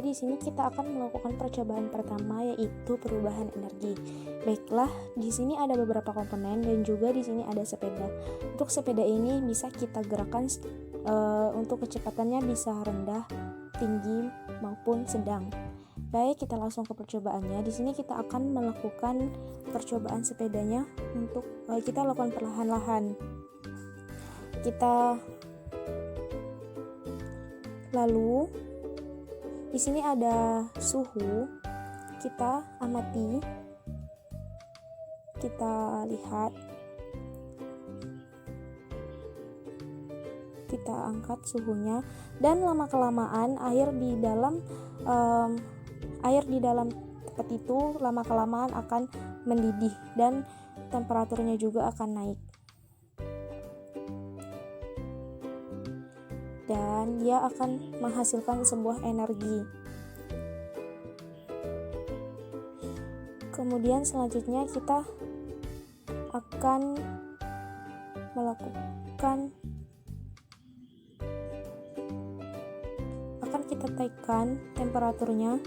di sini kita akan melakukan percobaan pertama, yaitu perubahan energi. Baiklah, di sini ada beberapa komponen dan juga di sini ada sepeda. Untuk sepeda ini bisa kita gerakan untuk kecepatannya bisa rendah, tinggi maupun sedang. Baik, kita langsung ke percobaannya. Di sini kita akan melakukan percobaan sepedanya untuk kita lakukan perlahan-lahan. Lalu di sini ada suhu. Kita amati. Kita lihat. Kita angkat suhunya dan lama-kelamaan air di dalam tempat itu lama-kelamaan akan mendidih dan temperaturnya juga akan naik. Dan dia akan menghasilkan sebuah energi. Kemudian selanjutnya kita akan kita tekan temperaturnya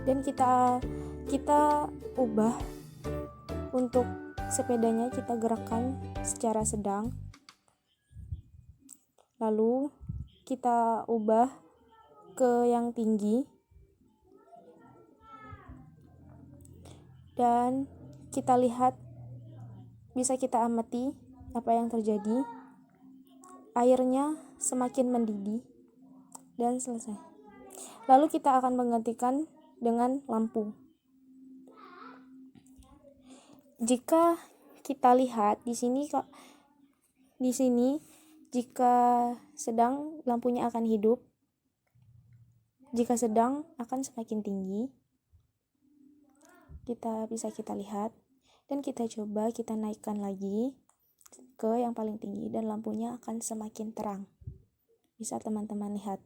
dan kita ubah untuk sepedanya, kita gerakkan secara sedang. Lalu kita ubah ke yang tinggi dan kita lihat, bisa kita amati apa yang terjadi. Airnya semakin mendidih dan selesai. Lalu kita akan menggantikan dengan lampu. Jika kita lihat di sini jika sedang lampunya akan hidup, jika sedang akan semakin tinggi. Bisa kita lihat dan kita coba kita naikkan lagi ke yang paling tinggi dan lampunya akan semakin terang. Bisa teman-teman lihat.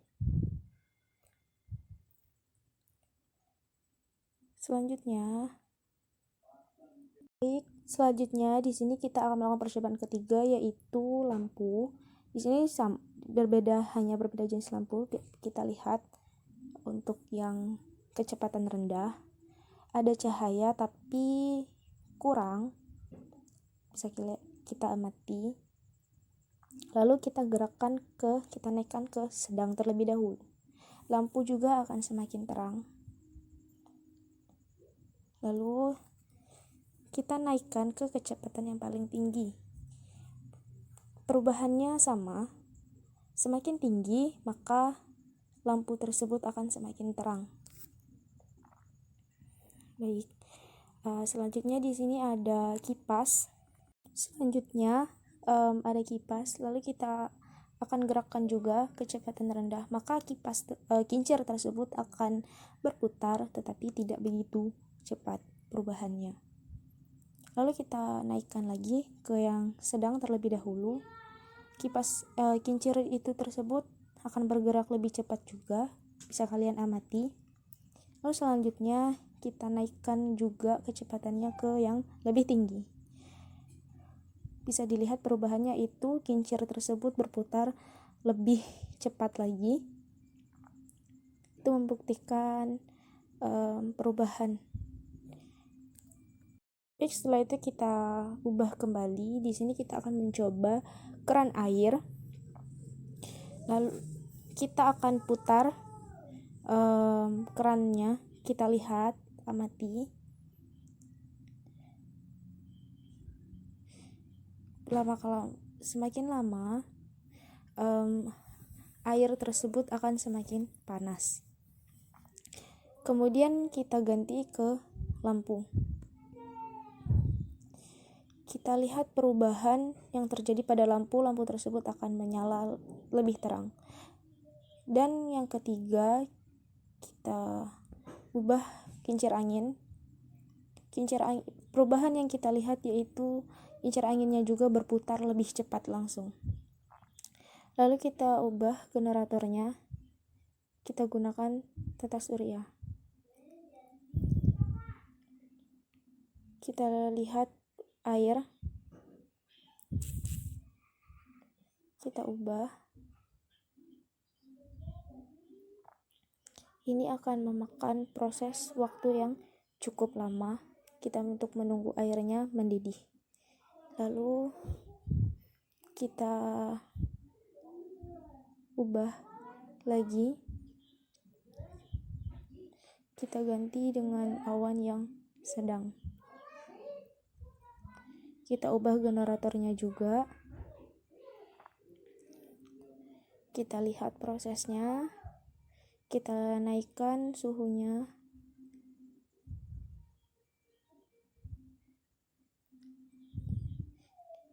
Selanjutnya di sini kita akan melakukan percobaan ketiga, yaitu lampu. Di sini hanya berbeda jenis lampu. Kita lihat untuk yang kecepatan rendah ada cahaya tapi kurang. Bisa kita amati. Lalu kita naikkan ke sedang terlebih dahulu. Lampu juga akan semakin terang. Lalu kita naikkan ke kecepatan yang paling tinggi. Perubahannya sama. Semakin tinggi, maka lampu tersebut akan semakin terang. Baik. Selanjutnya di sini ada kipas. Ada kipas. Lalu kita akan gerakkan juga kecepatan rendah. Maka kincir tersebut akan berputar, tetapi tidak begitu cepat perubahannya. Lalu kita naikkan lagi ke yang sedang terlebih dahulu. Kincir tersebut akan bergerak lebih cepat juga, bisa kalian amati. Lalu selanjutnya kita naikkan juga kecepatannya ke yang lebih tinggi. Bisa dilihat perubahannya itu kincir tersebut berputar lebih cepat lagi. Itu membuktikan perubahan. Setelah itu kita ubah kembali. Di sini kita akan mencoba keran air. Lalu kita akan putar kerannya. Kita lihat, amati. Semakin lama air tersebut akan semakin panas. Kemudian kita ganti ke lampu. Kita lihat perubahan yang terjadi pada lampu tersebut akan menyala lebih terang. Dan yang ketiga, kita ubah kincir angin. Perubahan yang kita lihat yaitu kincir anginnya juga berputar lebih cepat langsung. Lalu kita ubah generatornya. Kita gunakan tetes urea. Kita lihat air. kita ubah. Ini akan memakan proses waktu yang cukup lama kita untuk menunggu airnya mendidih. Lalu kita ubah lagi, kita ganti dengan awan yang sedang. Kita ubah generatornya juga. Kita lihat prosesnya. Kita naikkan suhunya.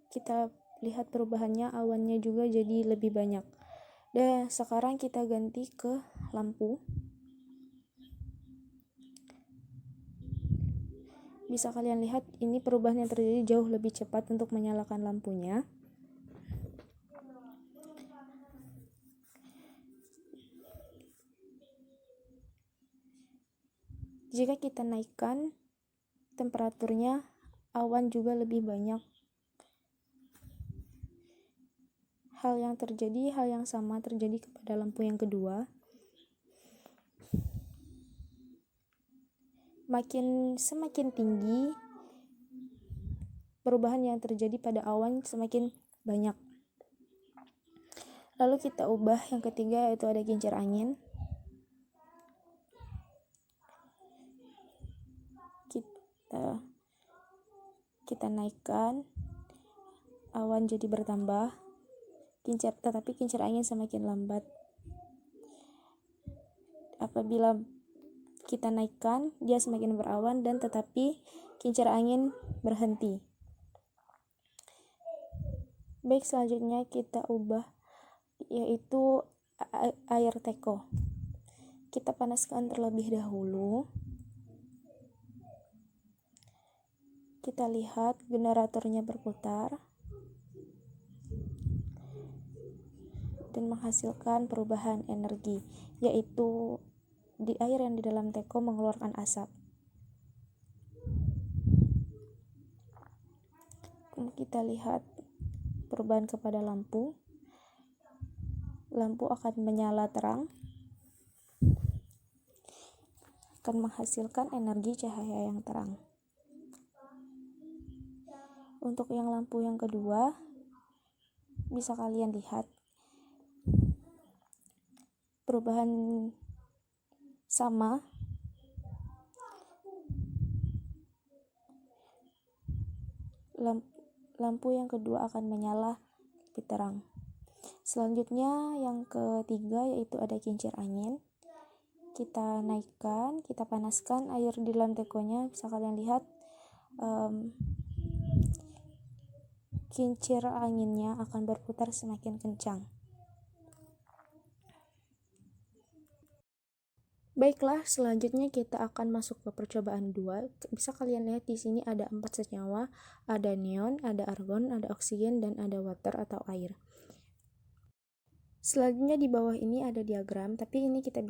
Kita lihat perubahannya, awannya juga jadi lebih banyak. Dan sekarang kita ganti ke lampu. Bisa kalian lihat ini perubahan yang terjadi jauh lebih cepat untuk menyalakan lampunya. Jika kita naikkan temperaturnya, awan juga lebih banyak. Hal yang sama terjadi kepada lampu yang kedua. Semakin tinggi, perubahan yang terjadi pada awan semakin banyak. Lalu kita ubah yang ketiga, yaitu ada kincir angin. Kita naikkan, awan jadi bertambah, tetapi kincir angin semakin lambat. Apabila kita naikkan, dia semakin berawan dan tetapi kincir angin berhenti. Baik, selanjutnya kita ubah, yaitu air teko. Kita panaskan terlebih dahulu. Kita lihat generatornya berputar dan menghasilkan perubahan energi, yaitu di air yang di dalam teko mengeluarkan asap. Kemudian kita lihat perubahan kepada lampu. Lampu akan menyala terang, akan menghasilkan energi cahaya yang terang. Untuk yang lampu yang kedua, bisa kalian lihat perubahan sama. Lampu yang kedua akan menyala lebih terang. Selanjutnya yang ketiga, yaitu ada kincir angin. Kita naikkan, kita panaskan air di dalam tekonya. Bisa kalian lihat kincir anginnya akan berputar semakin kencang. Baiklah, selanjutnya kita akan masuk ke percobaan 2. Bisa kalian lihat di sini ada 4 senyawa, ada neon, ada argon, ada oksigen, dan ada water atau air. Selanjutnya di bawah ini ada diagram, tapi ini kita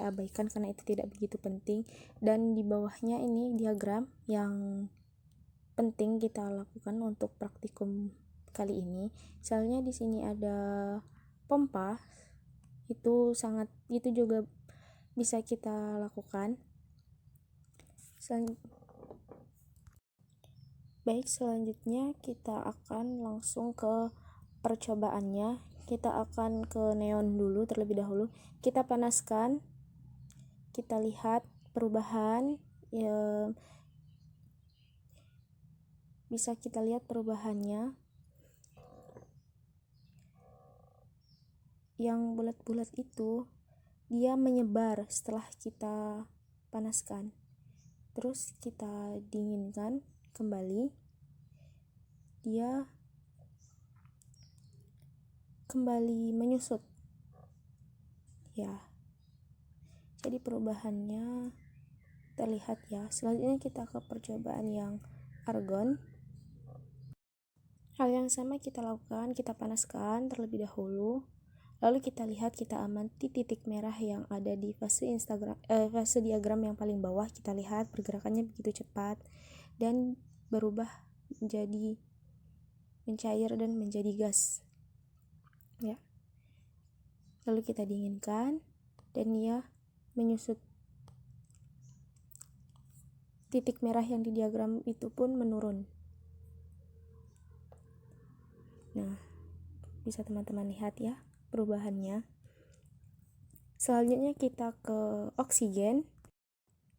abaikan karena itu tidak begitu penting. Dan di bawahnya ini diagram yang penting kita lakukan untuk praktikum kali ini. Misalnya di sini ada pompa, itu juga bisa kita lakukan. Baik, selanjutnya kita akan langsung ke percobaannya. Kita akan ke neon dulu terlebih dahulu. Kita panaskan, kita lihat perubahan, bisa kita lihat perubahannya. Yang bulat-bulat itu dia menyebar setelah kita panaskan. Terus kita dinginkan kembali, dia kembali menyusut. Ya. Jadi perubahannya terlihat ya. Selanjutnya kita ke percobaan yang argon. Hal yang sama kita lakukan, kita panaskan terlebih dahulu. Lalu kita lihat, kita amati titik merah yang ada di fase diagram yang paling bawah. Kita lihat pergerakannya begitu cepat dan berubah menjadi mencair dan menjadi gas. ya. Lalu kita dinginkan dan dia menyusut. Titik merah yang di diagram itu pun menurun. Nah, bisa teman-teman lihat ya perubahannya. Selanjutnya kita ke oksigen.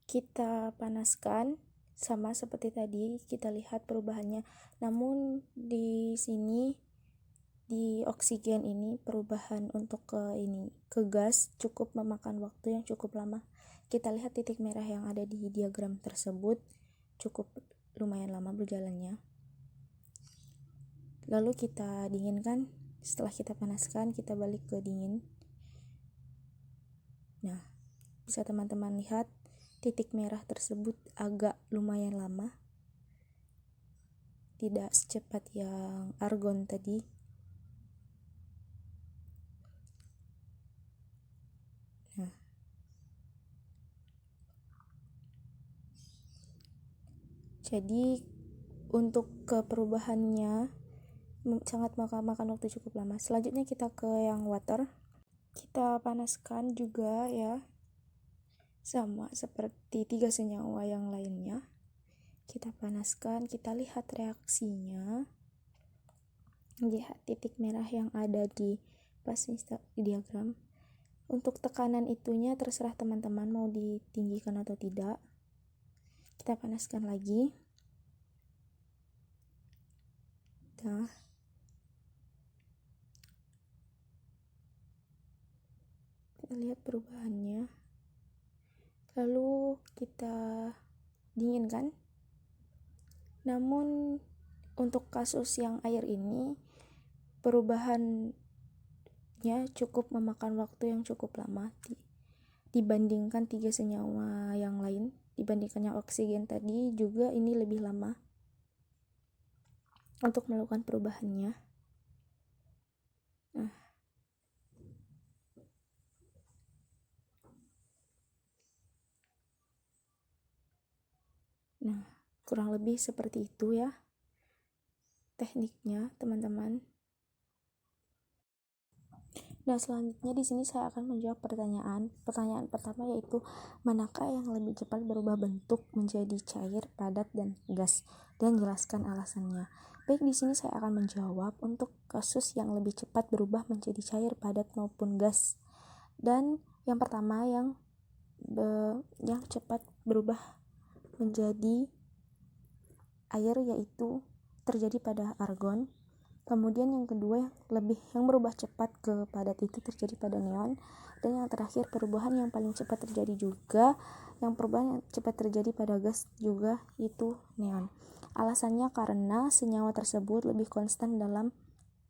Kita panaskan sama seperti tadi, kita lihat perubahannya. Namun di sini di oksigen ini perubahan untuk ke gas cukup memakan waktu yang cukup lama. Kita lihat titik merah yang ada di diagram tersebut cukup lumayan lama berjalannya. Lalu kita dinginkan. Setelah kita panaskan, kita balik ke dingin. Nah, bisa teman-teman lihat titik merah tersebut agak lumayan lama, tidak secepat yang argon tadi. Nah, jadi untuk perubahannya sangat makan waktu cukup lama. Selanjutnya kita ke yang water. Kita panaskan juga ya, sama seperti 3 senyawa yang lainnya. Kita panaskan, kita lihat reaksinya. Lihat titik merah yang ada di diagram. Untuk tekanan itunya terserah teman-teman mau ditinggikan atau tidak. Kita panaskan lagi. Nah, kita lihat perubahannya. Lalu kita dinginkan. Namun untuk kasus yang air ini perubahannya cukup memakan waktu yang cukup lama dibandingkan 3 senyawa yang lain. Dibandingkan yang oksigen tadi juga ini lebih lama untuk melakukan perubahannya. Nah, kurang lebih seperti itu ya tekniknya, teman-teman. Nah, selanjutnya di sini saya akan menjawab pertanyaan. Pertanyaan pertama yaitu manakah yang lebih cepat berubah bentuk menjadi cair, padat, dan gas, dan jelaskan alasannya. Baik, di sini saya akan menjawab untuk kasus yang lebih cepat berubah menjadi cair, padat, maupun gas. Dan yang pertama yang cepat berubah menjadi air yaitu terjadi pada argon. Kemudian yang kedua yang berubah cepat ke padat itu terjadi pada neon. Dan yang terakhir perubahan yang paling cepat terjadi juga, perubahan yang cepat terjadi pada gas juga itu neon. Alasannya karena senyawa tersebut lebih konstan dalam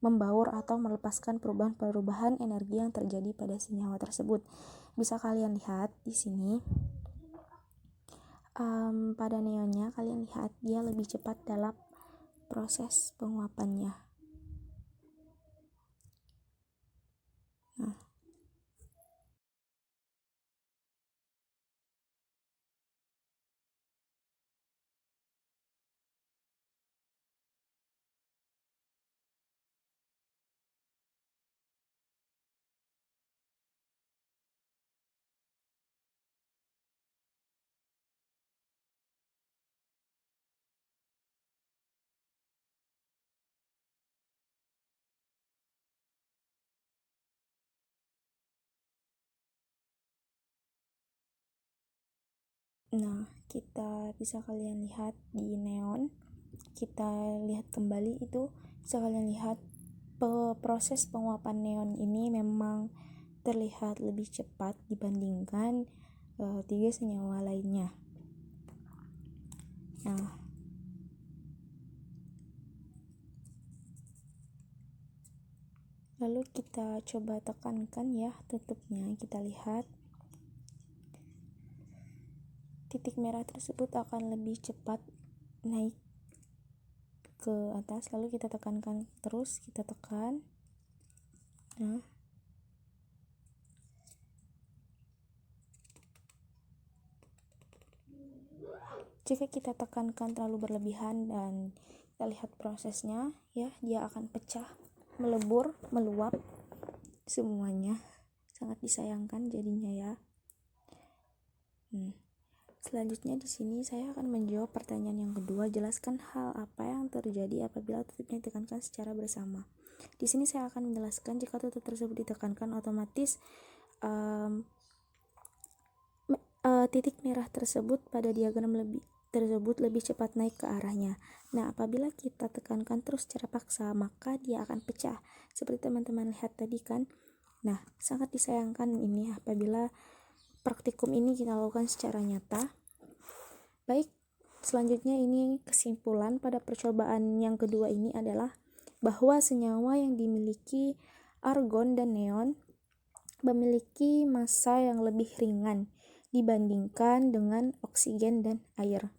membaur atau melepaskan perubahan-perubahan energi yang terjadi pada senyawa tersebut. Bisa kalian lihat di sini. Pada neonnya kalian lihat dia lebih cepat dalam proses penguapannya. Nah, kita bisa kalian lihat di neon. Kita lihat kembali itu, bisa kalian lihat proses penguapan neon ini memang terlihat lebih cepat dibandingkan 3 senyawa lainnya. Nah, lalu kita coba tekankan ya tutupnya. Kita lihat titik merah tersebut akan lebih cepat naik ke atas. Lalu kita tekankan terus, kita tekan. Nah, jika kita tekankan terlalu berlebihan dan kita lihat prosesnya ya, dia akan pecah, melebur, meluap. semuanya. Sangat disayangkan jadinya ya. Selanjutnya di sini saya akan menjawab pertanyaan yang kedua. Jelaskan hal apa yang terjadi apabila tutupnya ditekankan secara bersama. Di sini saya akan menjelaskan jika tutup tersebut ditekankan, otomatis titik merah tersebut pada diagram tersebut lebih cepat naik ke arahnya. Nah, apabila kita tekankan terus secara paksa, maka dia akan pecah. Seperti teman-teman lihat tadi kan. Nah, sangat disayangkan ini apabila praktikum ini kita lakukan secara nyata. Baik, selanjutnya ini kesimpulan pada percobaan yang kedua ini adalah bahwa senyawa yang dimiliki argon dan neon memiliki massa yang lebih ringan dibandingkan dengan oksigen dan air.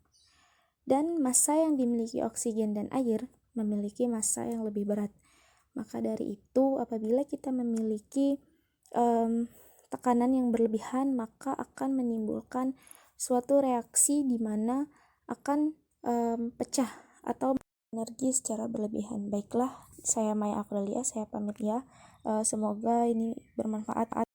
Dan massa yang dimiliki oksigen dan air memiliki massa yang lebih berat. Maka dari itu, apabila kita memiliki tekanan yang berlebihan, maka akan menimbulkan suatu reaksi di mana akan pecah atau energi secara berlebihan. Baiklah, saya Maya Aprilia, saya pamit ya. Semoga ini bermanfaat.